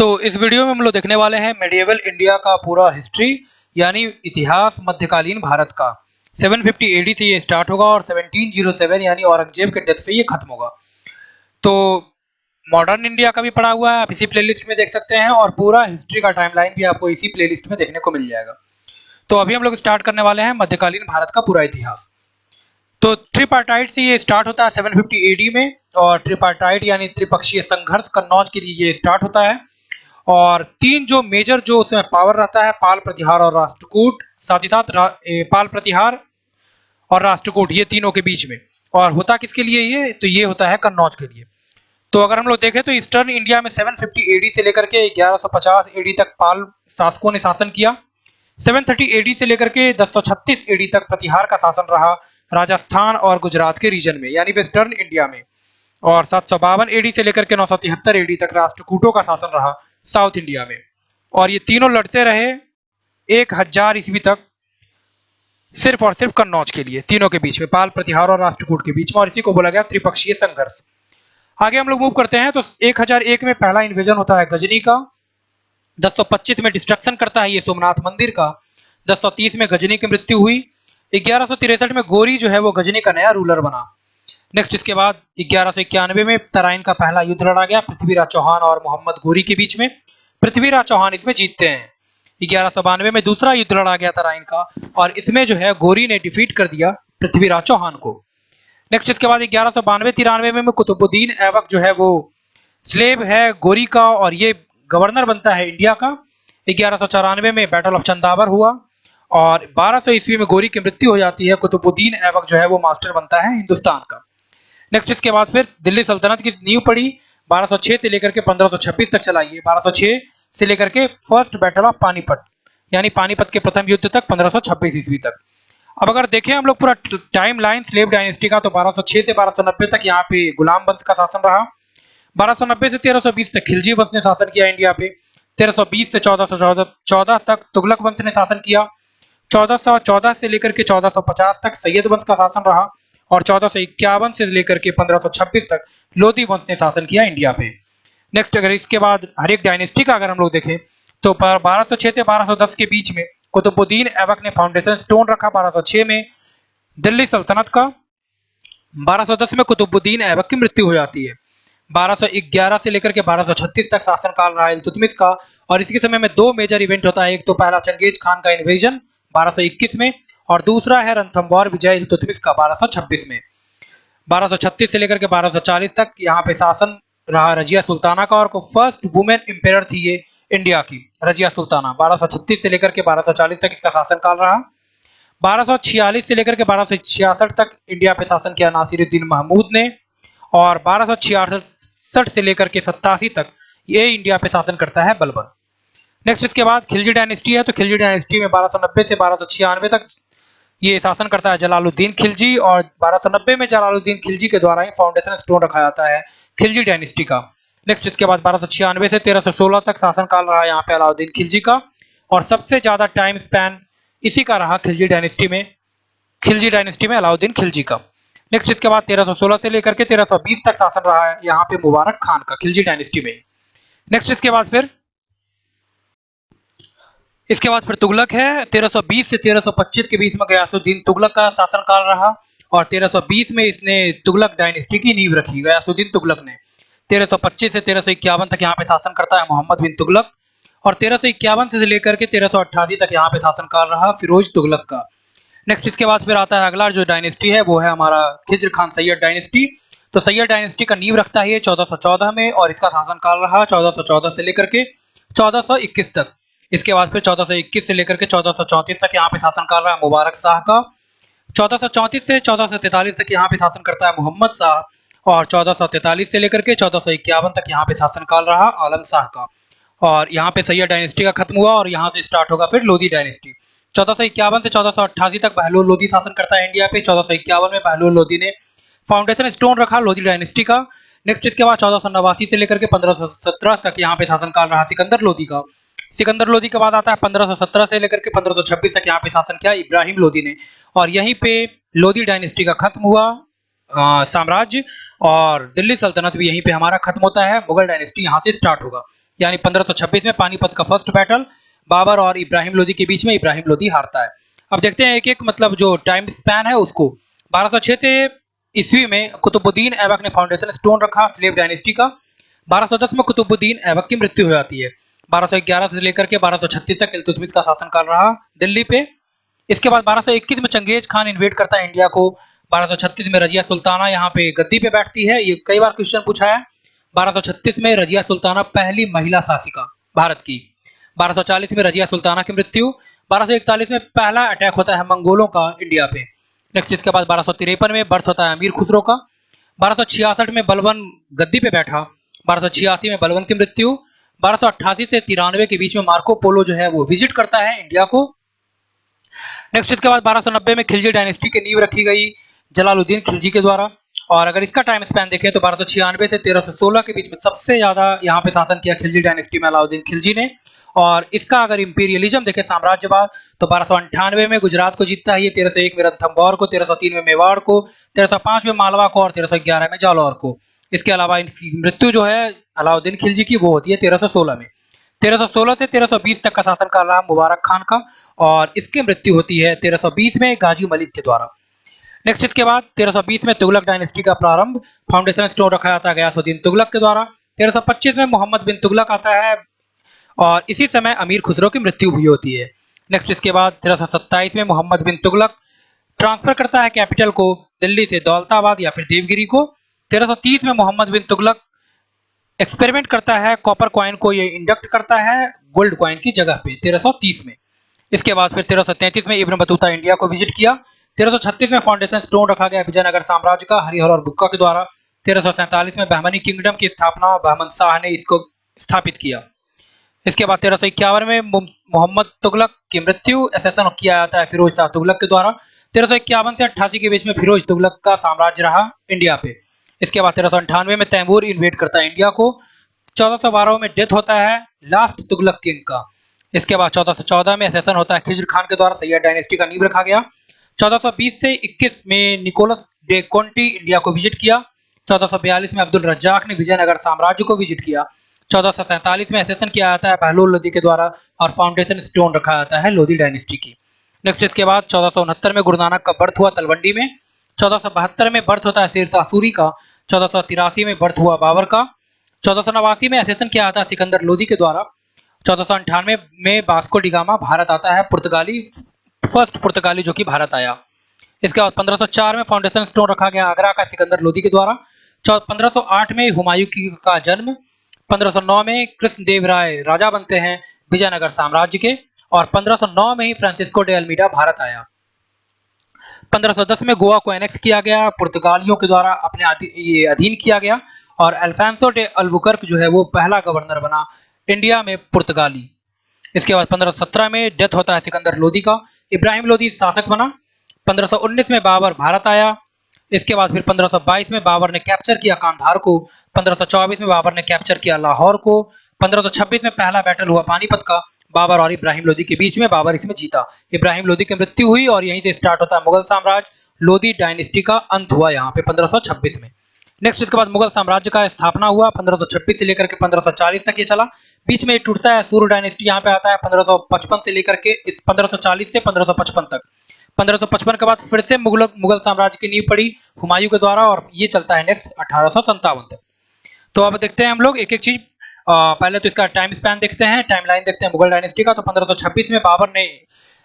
तो इस वीडियो में हम लोग देखने वाले हैं मेडिएवल इंडिया का पूरा हिस्ट्री यानी इतिहास मध्यकालीन भारत का। 750 एडी से ये स्टार्ट होगा और 1707 यानी औरंगजेब के डेथ पे ये खत्म होगा। तो मॉडर्न इंडिया का भी पढ़ा हुआ है, आप इसी प्लेलिस्ट में देख सकते हैं और पूरा हिस्ट्री का टाइमलाइन भी आपको इसी प्लेलिस्ट में देखने को मिल जाएगा। तो अभी हम लोग स्टार्ट करने वाले हैं मध्यकालीन भारत का पूरा इतिहास। तो ट्रिपार्टाइट से ये स्टार्ट होता है 750 एडी में, और ट्रिपार्टाइट यानी त्रिपक्षीय संघर्ष कन्नौज के लिए ये स्टार्ट होता है। और तीन जो मेजर जो उसमें पावर रहता है, पाल प्रतिहार और राष्ट्रकूट, साथ ही साथ पाल प्रतिहार और राष्ट्रकूट, ये तीनों के बीच में। और होता किसके लिए ये? तो ये होता है कन्नौज के लिए। तो अगर हम लोग देखें तो ईस्टर्न इंडिया में 750 एडी से लेकर के 1150 एडी तक पाल शासकों ने शासन किया। 730 एडी से लेकर के 1036 एडी तक प्रतिहार का शासन रहा राजस्थान और गुजरात के रीजन में यानी वेस्टर्न इंडिया में। और 752 एडी से लेकर के 973 एडी तक राष्ट्रकूटों का शासन रहा साउथ इंडिया में। और ये तीनों लड़ते रहे 1000 ईस्वी तक सिर्फ और सिर्फ कन्नौज के लिए, तीनों के बीच में, पाल प्रतिहार और राष्ट्रकूट के बीच में, और इसी को बोला गया त्रिपक्षीय संघर्ष। आगे हम लोग मूव करते हैं तो 1001 में पहला इन्वेजन होता है गजनी का। 1025 में डिस्ट्रक्शन करता है ये सोमनाथ मंदिर का। 1030 में गजनी की मृत्यु हुई। 1163 में गोरी जो है वो गजनी का नया रूलर बना। नेक्स्ट इसके बाद 1191 में तराइन का पहला युद्ध लड़ा गया पृथ्वीराज चौहान और मोहम्मद गोरी के बीच में। पृथ्वीराज चौहान इसमें जीतते हैं। 1192 में दूसरा युद्ध लड़ा गया तराइन का, और इसमें जो है गोरी ने डिफीट कर दिया पृथ्वीराज चौहान को। नेक्स्ट इसके बाद 1192-93 में कुतुबुद्दीन ऐबक जो है वो स्लेव है गोरी का, और ये गवर्नर बनता है इंडिया का। 1194 में बैटल ऑफ चंदावर हुआ, और 1200 ईस्वी में गोरी की मृत्यु हो जाती है। कुतुबुद्दीन ऐबक जो है वो मास्टर बनता है हिंदुस्तान का। नेक्स्ट इसके बाद फिर दिल्ली सल्तनत की नींव पड़ी 1206 से लेकर के 1526 तक चलाइए। 1206 से लेकर के फर्स्ट बैटल ऑफ पानीपत यानी पानीपत के प्रथम युद्ध तक 1526 ईस्वी तक। अब अगर देखें हम लोग पूरा टाइम लाइन स्लेव डायनेस्टी का, तो 1206 से 1290 तक यहाँ पे गुलाम वंश का शासन रहा। 1290 से 1320 तक खिलजी वंश ने शासन किया इंडिया पे। 1320 से 1414 तक तुगलक वंश ने शासन किया। 1414 से लेकर के 1450 तक सैयद वंश का शासन रहा, और 1451 से लेकर के 1526 तक लोधी वंश ने शासन किया इंडिया पे। नेक्स्ट अगर इसके बाद हर एक डायनेस्टी का अगर हम लोग देखें तो 1206 से 1210 के बीच में कुतुबुद्दीन ऐबक ने फाउंडेशन स्टोन रखा 1206 में दिल्ली सल्तनत का। 1210 में कुतुबुद्दीन ऐबक की मृत्यु हो जाती है। 1211 से लेकर के 1236 तक शासनकाल रहा इल्तुतमिश का, और इसी के समय में दो मेजर इवेंट होता है। एक तो पहला चंगेज खान का इन्वेजन 1221 में, और दूसरा है रणथंभौर विजय इल्तुतमिश का 1226 में। 1236 से लेकर के 1240 तक यहाँ पे शासन रहा रजिया सुल्ताना का, और फर्स्ट वुमेन एम्पायर थी ये इंडिया की, रजिया सुल्ताना। 1236 से लेकर के 1240 तक इसका शासनकाल रहा। 1246 से लेकर के 1266 तक इंडिया पे शासन किया नासिरुद्दीन महमूद ने, और 1266 से लेकर के 87 तक ये इंडिया पे शासन करता है बलबन। नेक्स्ट इसके बाद खिलजी डायनेस्टी है, तो खिलजी डायनेस्टी में 1290 से 1296 तक ये शासन करता है जलालुद्दीन खिलजी, और 1290 में जलालुद्दीन खिलजी के द्वारा ही फाउंडेशन स्टोन रखा जाता है खिलजी डायनेस्टी का। नेक्स्ट इसके बाद 1296 से 1316 तक शासनकाल रहा यहाँ पे अलाउद्दीन खिलजी का, और सबसे ज्यादा टाइम स्पैन इसी का रहा खिलजी डायनेस्टी में अलाउद्दीन खिलजी का। नेक्स्ट इसके बाद 1316 से लेकर के 1320 तक शासन रहा है यहाँ पे मुबारक खान का खिलजी डायनेस्टी में। नेक्स्ट इसके बाद फिर तुगलक है। 1320 से 1325 के बीच में गयासुद्दीन तुगलक का शासनकाल रहा, और 1320 में इसने तुगलक डायनेस्टी की नींव रखी गयासुद्दीन तुगलक ने। 1325 से 1351 तक यहाँ पे शासन करता है मोहम्मद बिन तुगलक, और 1351 से लेकर के 1388 तक यहाँ पे शासनकाल रहा फिरोज तुगलक का। नेक्स्ट इसके बाद फिर आता है अगला जो डायनेस्टी है वो है हमारा खिज्र खान सैयद डायनेस्टी। तो सैयद डायनेस्टी का नींव रखता है 1414 में, और इसका शासनकाल रहा 1414 से लेकर के 1421 तक। इसके बाद फिर 1421 से लेकर के 1434 तक यहाँ पे शासनकाल रहा मुबारक शाह का। 1434 से 1443 तक यहाँ पे शासन करता है मोहम्मद शाह, और 1443 से लेकर के 1451 तक यहाँ पे शासनकाल रहा आलम शाह का। और यहाँ पे सैयद डायनेस्टी का खत्म हुआ, और यहाँ से स्टार्ट होगा फिर लोधी डायनेस्टी। 1451 से 1488 तक बहलोल लोधी शासन करता है इंडिया पे। 1451 में बहलोल लोधी ने फाउंडेशन स्टोन रखा लोधी डायनेस्टी का। नेक्स्ट इसके बाद 1489 से लेकर के 1517 तक यहाँ पे शासनकाल रहा सिकंदर लोधी का। सिकंदर लोधी के बाद आता है 1517 से लेकर के 1526 तक यहाँ पे शासन किया इब्राहिम लोधी ने, और यहीं पे लोधी डायनेस्टी का खत्म हुआ साम्राज्य, और दिल्ली सल्तनत भी यहीं पे हमारा खत्म होता है। मुगल डायनेस्टी यहाँ से स्टार्ट होगा। यानी 1526 में पानीपत का फर्स्ट बैटल बाबर और इब्राहिम लोदी के बीच में इब्राहिम लोदी हारता है। अब देखते हैं एक एक मतलब जो टाइम स्पैन है उसको। 1206 से ईस्वी में कुतुबुद्दीन ऐबक ने फाउंडेशन स्टोन रखा स्लेव डायनेस्टी का। 1210 में कुतुबुद्दीन ऐबक की मृत्यु हो जाती है। 1211 से लेकर के 1236 तक इल्तुतमिश का शासनकाल रहा दिल्ली पे। इसके बाद 1221 में चंगेज खान इन्वेड करता है इंडिया को। 1236 में रजिया सुल्ताना यहाँ पे गद्दी पे बैठती है, ये कई बार क्वेश्चन पूछा है। 1236 में रजिया सुल्ताना पहली महिला शासिका भारत की। 1240 में रजिया सुल्ताना की मृत्यु। 1241 में पहला अटैक होता है मंगोलों का इंडिया पे। नेक्स्ट इसके बाद 1253 में बर्थ होता है अमीर खुसरो का। 1266 में बलबन गद्दी पे बैठा। 1286 में बलबन की मृत्यु। 1288 से 93 के बीच में मार्को पोलो जो है वो विजिट करता है इंडिया को। नेक्स्ट इसके बाद 1290 में खिलजी डायनेस्टी की नींव रखी गई जलालुद्दीन खिलजी के द्वारा। और अगर इसका टाइम स्पैन देखें तो 1296 से 1316 के बीच में सबसे ज्यादा यहाँ पे शासन किया खिलजी डायनेस्टी में अलाउद्दीन खिलजी ने। और इसका अगर इंपीरियलिज्म देखें साम्राज्यवाद तो 1298 में गुजरात को जीतता है ये, 1301 में रणथंभौर को, 1303 में मेवाड़ को, 1305 में मालवा को और 1311 में जालौर को। इसके अलावा इनकी मृत्यु जो है अलाउद्दीन खिलजी की वो होती है 1316 में। 1316 से 1320 तक का शासनकाल रहा मुबारक खान का और इसकी मृत्यु होती है 1320 में गाजी मलिक के द्वारा। नेक्स्ट इसके बाद 1320 में तुगलक डायनेस्टी का प्रारंभ, फाउंडेशन स्टोन रखा जाता है गयासुद्दीन तुगलक के द्वारा। 1325 में मोहम्मद बिन तुगलक आता है और इसी समय अमीर खुसरो की मृत्यु भी होती है। नेक्स्ट इसके बाद 1327 में मोहम्मद बिन तुगलक ट्रांसफर करता है कैपिटल को दिल्ली से दौलताबाद या फिर देवगिरी को। 1330 में मोहम्मद बिन तुगलक एक्सपेरिमेंट करता है कॉपर कॉइन को ये इंडक्ट करता है गोल्ड कॉइन की जगह पे 1330 में। इसके बाद फिर 1333 में इब्न बतूता इंडिया को विजिट किया। 1336 में फाउंडेशन स्टोन रखा गया विजयनगर साम्राज्य का हरिहर और बुक्का के द्वारा। 1347 में बहमनी किंगडम की स्थापना बहमन शाह ने इसको स्थापित किया। इसके बाद 1351 में मोहम्मद तुगलक की मृत्यु, एसेसन किया जाता है फिरोज शाह तुगलक के द्वारा। 1351 से 88 के बीच में फिरोज तुगलक का साम्राज्य रहा इंडिया पे। इसके बाद 1398 में तैमूर इन्वेड करता है इंडिया को। 1412 में डेथ होता है लास्ट तुगलक किंग का। इसके बाद 1414 में एसेसन होता है खिज्र खान के द्वारा, सैयद डायनेस्टी का नींव रखा गया। 1420 से 21 में निकोलस डे कोंटी इंडिया को विजिट किया। 1442 में अब्दुल रज्जाक ने विजयनगर साम्राज्य को विजिट किया। 1447 में एसेसन किया जाता है बहलोल लोदी के द्वारा और फाउंडेशन स्टोन रखा जाता है लोदी डायनेस्टी की। नेक्स्ट इसके बाद 1469 में गुरु नानक का बर्थ हुआ तलवंडी में। 1472 में बर्थ होता है शेरशाह सूरी का। 1483 में बर्थ हुआ बाबर का। 1489 में एसेसन किया जाता है सिकंदर लोदी के द्वारा। 1498 में वास्को डिगामा भारत आता है, पुर्तगाली फर्स्ट पुर्तगाली जो कि भारत आया। इसके बाद 1504 में फाउंडेशन स्टोन रखा गया आगरा का सिकंदर लोदी के द्वारा। 1508 में हुमायूं का जन्म। 1509 में कृष्णदेव राय राजा बनते हैं विजयनगर साम्राज्य के और 1509 में ही फ्रांसिस्को डे अल्मीडा भारत आया। 1510 में गोवा को एनेक्स किया गया पुर्तगालियों के द्वारा, अपने ये अधीन किया गया और अल्फांसो डे अल्बुकर्क जो है वो पहला गवर्नर बना इंडिया में पुर्तगाली। इसके बाद 1517 में डेथ होता है सिकंदर लोदी का, इब्राहिम लोदी शासक बना। 1519 में बाबर भारत आया। इसके बाद फिर 1522 में बाबर ने कैप्चर किया कांधार को। 1524 में बाबर ने कैप्चर किया लाहौर को। 1526 में पहला बैटल हुआ पानीपत का बाबर और इब्राहिम लोदी के बीच में, बाबर इसमें जीता। इब्राहिम लोदी की मृत्यु हुई और यहीं से स्टार्ट होता है मुगल साम्राज्य, लोदी डायनेस्टी का अंत हुआ यहाँ पे 1526 में। नेक्स्ट इसके बाद मुगल साम्राज्य का स्थापना हुआ 1526 से लेकर के 1540 तक ये चला। बीच में ये टूटता है, सूर्य डायनेस्टी यहाँ पे आता है 1555 से लेकर के इस 1540 से 1555 तक। 1555 के बाद फिर से मुगल साम्राज्य की नींव पड़ी हुमायूं के द्वारा और ये चलता है नेक्स्ट 1857 तक। तो अब देखते हैं हम लोग एक एक चीज। पहले तो इसका टाइम स्पैन देखते हैं, टाइमलाइन देखते हैं मुगल डायनेस्टी का। तो 1526 में बाबर ने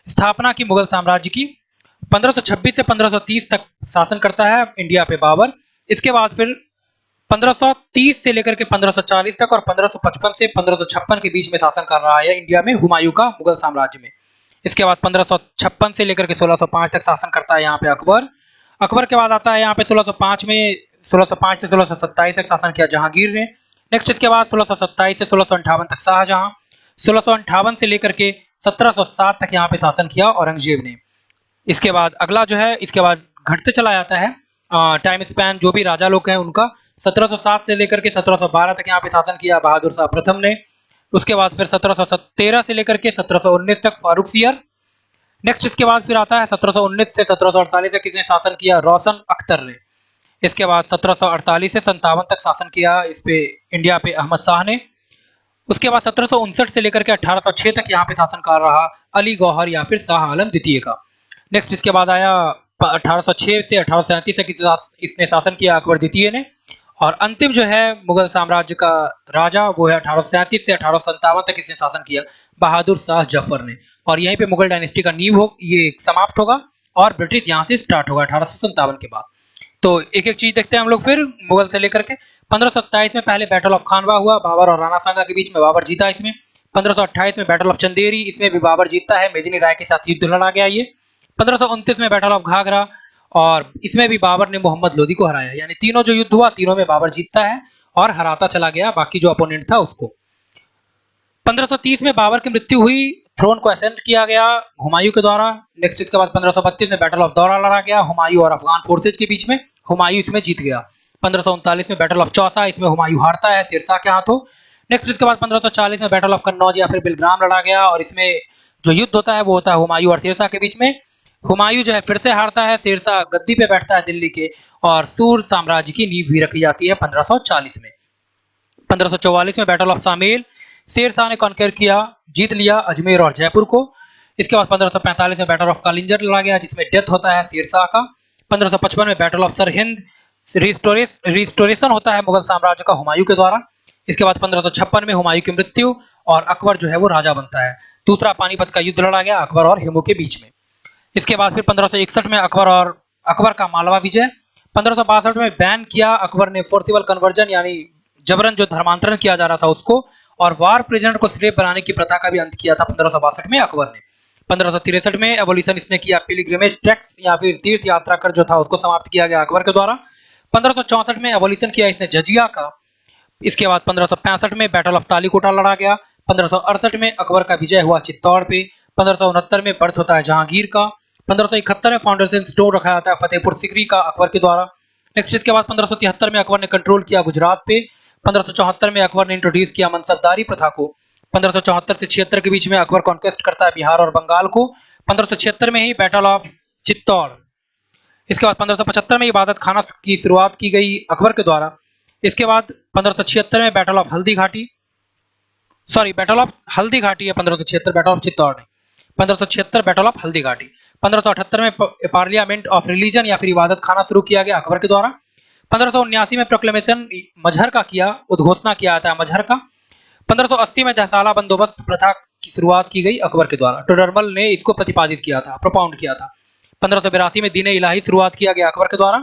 स्थापना की मुगल साम्राज्य की। 1526 से 1530 तक शासन करता है इंडिया पे बाबर। इसके बाद फिर 1530 से लेकर के 1540 तक और 1555 से 1556 के बीच में शासन कर रहा है इंडिया में हुमायूं का मुगल साम्राज्य में। इसके बाद 1556 से लेकर के 1605 तक शासन करता है यहाँ पे अकबर। अकबर के बाद आता है यहाँ पे 1605 में 1605 से 1627 तक शासन किया जहांगीर ने। नेक्स्ट इसके बाद 1627 से 1658 तक शाहजहां। 1658 से लेकर के 1707 तक यहाँ पे शासन किया औरंगजेब ने। इसके बाद अगला जो है इसके बाद घटते चला जाता है टाइम स्पैन जो भी राजा लोग हैं उनका। 1707 से लेकर के 1712 तक यहाँ पे शासन किया बहादुर शाह प्रथम ने। उसके बाद फिर 1713 से लेकर के 1719 तक फारूक सियर। नेक्स्ट इसके बाद फिर आता है 1719 से 1748 तक किसने शासन किया, रोशन अख्तर ने। इसके बाद 1748 से 57 तक शासन किया इस पे इंडिया पे अहमद शाह ने। उसके बाद 1759 से लेकर के 1806 तक यहाँ पे शासनकाल रहा अली गौहर या फिर शाह आलम द्वितीय का। नेक्स्ट इसके बाद आया 1806 से 1837 तक इसने शासन किया अकबर द्वितीय ने। और अंतिम जो है मुगल साम्राज्य का राजा वो है 1837 से 1857 तक इसने शासन किया बहादुर शाह जफर ने। और यहीं पे मुगल डायनेस्टी का नींव हो ये समाप्त होगा और ब्रिटिश यहाँ से स्टार्ट होगा 1857 के बाद। तो एक एक चीज देखते हैं हम लोग फिर मुगल से लेकर के। 1527 में पहले बैटल ऑफ खानवा हुआ, बाबर और राणा सांगा के बीच में बाबर जीता इसमें। 1528 में बैटल ऑफ चंदेरी, इसमें भी बाबर जीतता है, मेदिनी राय के साथ युद्ध लड़ा गया ये। 1529 में बैटल ऑफ घाघरा और इसमें भी बाबर ने मोहम्मद लोदी को हराया, यानी तीनों जो युद्ध हुआ तीनों में बाबर जीतता है और हराता चला गया बाकी जो अपोनेंट था उसको। 1530 में बाबर की मृत्यु हुई, थ्रोन को असेंड किया गया हुमायूं के द्वारा। नेक्स्ट इसके बाद 1532 में बैटल ऑफ दौरा लड़ा गया हुमायूं और अफगान फोर्सेज के बीच में, हुमायूं इसमें जीत गया। 1539 में बैटल ऑफ चौसा, इसमें हुमायूं हारता है सिरसा के हाथों। नेक्स्ट इसके बाद 1540 में बैटल ऑफ कन्नौज या फिर बिलग्राम लड़ा गया और इसमें जो युद्ध होता है वो होता है हुमायूं और सिरसा के बीच में। हुमायूं जो है फिर से हारता है, सिरसा गद्दी पे बैठता है दिल्ली के और सूर साम्राज्य की नींव भी रखी जाती है 1540 में। 1544 में बैटल ऑफ सामेल, शेर शाह ने कॉन्कर किया, जीत लिया अजमेर और जयपुर को। इसके बाद 1545 में बैटल ऑफ कालिंजर लड़ा गया जिसमें डेथ होता है शेर शाह का। 1555 में बैटल ऑफ सरहिंद, रिस्टोरेशन होता है मुगल साम्राज्य का हुमायूं के द्वारा। इसके बाद 1556 में हुमायूं की मृत्यु और अकबर जो है वो राजा बनता है। दूसरा पानीपत का युद्ध लड़ा गया अकबर और हिमू के बीच में। इसके बाद फिर 1561 में अकबर का मालवा विजय। 1562 में बैन किया अकबर ने फोर्सिबल कन्वर्जन, यानी जबरन जो धर्मांतरण किया जा रहा था उसको, और वार प्रिजनर को स्लेव बनाने की प्रथा का भी अंत किया था 1562 में अकबर ने। 1563 में एबोलिशन इसने किया, पिलग्रिमेज टैक्स या फिर तीर्थ यात्रा कर जो था उसको समाप्त किया गया अकबर के द्वारा। 1564 में एबोलिशन किया इसने जजिया का। इसके बाद 1565 में बैटल ऑफ तालीकोटा लड़ा गया। 1568 में अकबर का विजय हुआ चित्तौड़ पे। 1569 में बर्थ होता है जहांगीर का। 1571 में फाउंडेशन स्टोन रखा जाता है फतेहपुर सिकरी का अकबर के द्वारा। नेक्स्ट इसके बाद 1573 में अकबर ने कंट्रोल किया गुजरात पे। 1574 में अकबर ने इंट्रोड्यूस किया मनसबदारी प्रथा को। 1574 से 76 के बीच में अकबर कॉन्क्वेस्ट करता है बिहार और बंगाल को। 1576 में ही बैटल ऑफ चित्तौड़। इसके बाद 1575 में इबादत खाना की शुरुआत की गई अकबर के द्वारा। इसके बाद 1576 में battle of Haldi Ghati, battle of Haldi Ghati है 1576, बैटल ऑफ चित्तौड़ नहीं, 1576 बैटल ऑफ हल्दी घाटी। 1578 में पार्लियामेंट ऑफ रिलीजन या फिर इबादत खाना शुरू किया गया अकबर के द्वारा। 1579 में प्रोक्लेमेशन मजहर का किया, उद्घोषणा किया जाता है मजहर का। 1580 में दहसाला बंदोबस्त प्रथा की शुरुआत की गई अकबर के द्वारा, टोडरमल ने इसको प्रतिपादित किया था, प्रोपाउंड किया था। 1582 में दीन इलाही शुरुआत किया गया अकबर के द्वारा।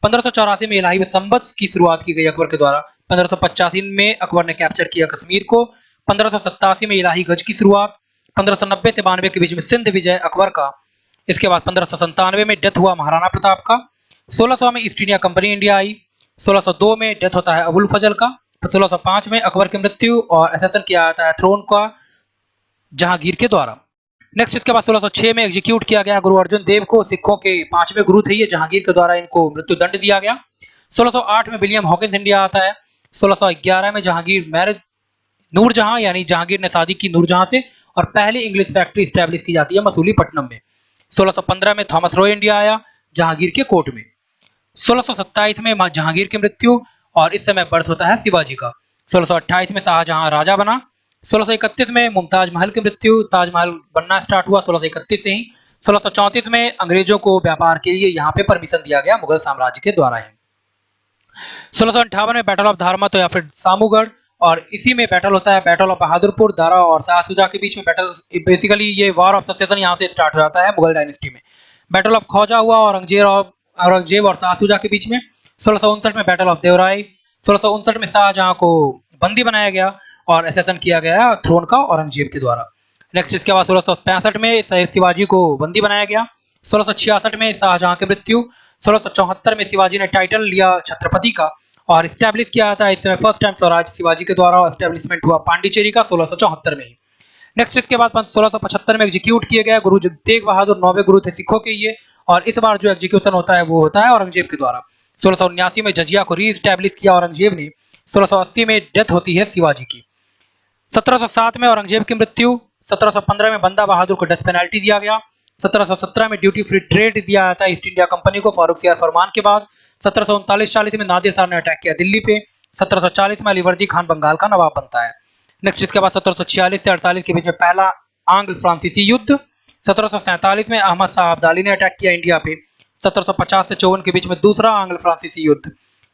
1584 में इलाही संबत की शुरुआत की गई अकबर के द्वारा। 1585 में अकबर ने कैप्चर किया कश्मीर को। 1587 में इलाही गज की शुरुआत। 1590 से 92 के बीच में सिंध विजय अकबर का। इसके बाद 1597 में डेथ हुआ महाराणा प्रताप का। 1600 में east India company India I. 1602 में डेथ होता है अबुल फजल का। 1605 में अकबर की मृत्यु और एसेसन किया जाता है थ्रोन का जहांगीर के द्वारा। नेक्स्ट इसके बाद 1606 में एग्जीक्यूट किया गया गुरु अर्जुन देव को, सिखों के 5वें गुरु थे ये, जहांगीर के द्वारा इनको मृत्यु दंड दिया गया। 1608 में विलियम हॉकिंस इंडिया आता है। 1611 में जहांगीर मैरिज नूरजहां, यानी जहांगीर ने शादी की नूरजहां से और पहली इंग्लिश फैक्ट्री स्टैब्लिश की जाती है मसूलीपट्टनम में। 1615 में थॉमस रॉय इंडिया आया जहांगीर के कोर्ट में। 1627 में जहांगीर की मृत्यु और इस समय बर्थ होता है शिवाजी का। 1628 में शाहजहां राजा बना। 1631 में मुमताज महल की मृत्यु, ताजमहल बनना स्टार्ट हुआ 1631 से ही। 1634 में अंग्रेजों को व्यापार के लिए यहाँ पे परमिशन दिया गया मुगल साम्राज्य के द्वारा ही। 1658 में बैटल ऑफ धारमत या फिर सामूगढ़, और इसी में बैटल होता है बैटल ऑफ बहादुरपुर, दारा और शाह सुजा के बीच में बैटल। बेसिकली ये वॉर ऑफ सक्सेशन यहाँ से स्टार्ट हो जाता है मुगल डायनेस्टी में। बैटल ऑफ खौजा हुआ औरंगजेब और शाह सुजा के बीच में। 1659 में बैटल ऑफ देवराई। 1659 में शाहजहां को बंदी बनाया गया और एसेसन किया गया थ्रोन का औरंगजेब के द्वारा। नेक्स्ट इसके बाद 1665 में शिवाजी को बंदी बनाया गया। 1666 में शाहजहां की मृत्यु। 1674 में शिवाजी ने टाइटल लिया छत्रपति का और स्टैब्लिश किया जाता है इस समय फर्स्ट टाइम स्वराज शिवाजी के द्वारा एस्टेब्लिशमेंट हुआ पांडिचेरी का 1674 में ही। नेक्स्ट इसके बाद 1675 में एग्जीक्यूट किए गए गुरु तेग बहादुर 9वें गुरु थे सिखों के ये, और इस बार जो एग्जीक्यूशन होता है वो होता है औरंगजेब के द्वारा। 1679 में जजिया को रीस्टैब्लिश किया औरंगजेब ने। 1680 में डेथ होती है शिवाजी की। 1707 में औरंगजेब की मृत्यु। 1715 में बंदा बहादुर को डेथ पेनल्टी दिया गया। 1717 में ड्यूटी फ्री ट्रेड दिया जाता है ईस्ट इंडिया कंपनी को फारूक सियार फरमान के बाद। 1739-40 में नादिर शाह ने अटैक किया दिल्ली पे। 1740 में अलीवर्दी खान बंगाल का नवाब बनता है। नेक्स्ट इसके बाद 1746 से 48 के बीच में पहला आंग्ल फ्रांसीसी युद्ध। 1747 में अहमद शाह अब्दाली ने अटैक किया इंडिया पे। 1750 से 54 के बीच में दूसरा आंग्ल फ्रांसीसी युद्ध।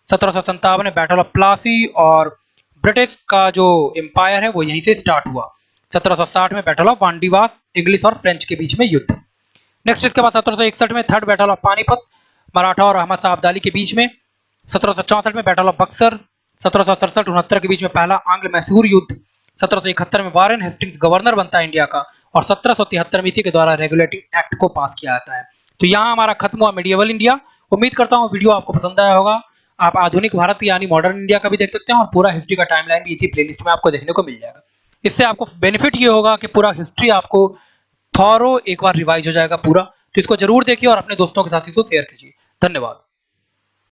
1757 में बैटल ऑफ प्लासी और ब्रिटिश का जो एम्पायर है वो यहीं से स्टार्ट हुआ। 1760 में बैटल ऑफ वांडीवास इंग्लिश और फ्रेंच के बीच में युद्ध। नेक्स्ट इसके बाद 1761 में third battle of Panipat Maratha और अहमद शाह अब्दाली के बीच में। 1764 में बैटल ऑफ बक्सर। 1767-69 के बीच में पहला आंग्ल मैसूर युद्ध। 1771 में वारेन हेस्टिंग्स गवर्नर बनता है इंडिया का और 1773 में इसी के द्वारा रेगुलेटिंग एक्ट को पास किया जाता है। तो यहाँ हमारा खत्म हुआ मिडिएवल इंडिया। उम्मीद करता हूँ वीडियो आपको पसंद आया होगा। आप आधुनिक भारत यानी मॉडर्न इंडिया का भी देख सकते हैं और पूरा हिस्ट्री का टाइमलाइन भी इसी प्लेलिस्ट में आपको देखने को मिल जाएगा। इससे आपको बेनिफिट ये होगा कि पूरा हिस्ट्री आपको थॉरो एक बार रिवाइज हो जाएगा पूरा। तो इसको जरूर देखिए और अपने दोस्तों के साथ इसको शेयर कीजिए। धन्यवाद।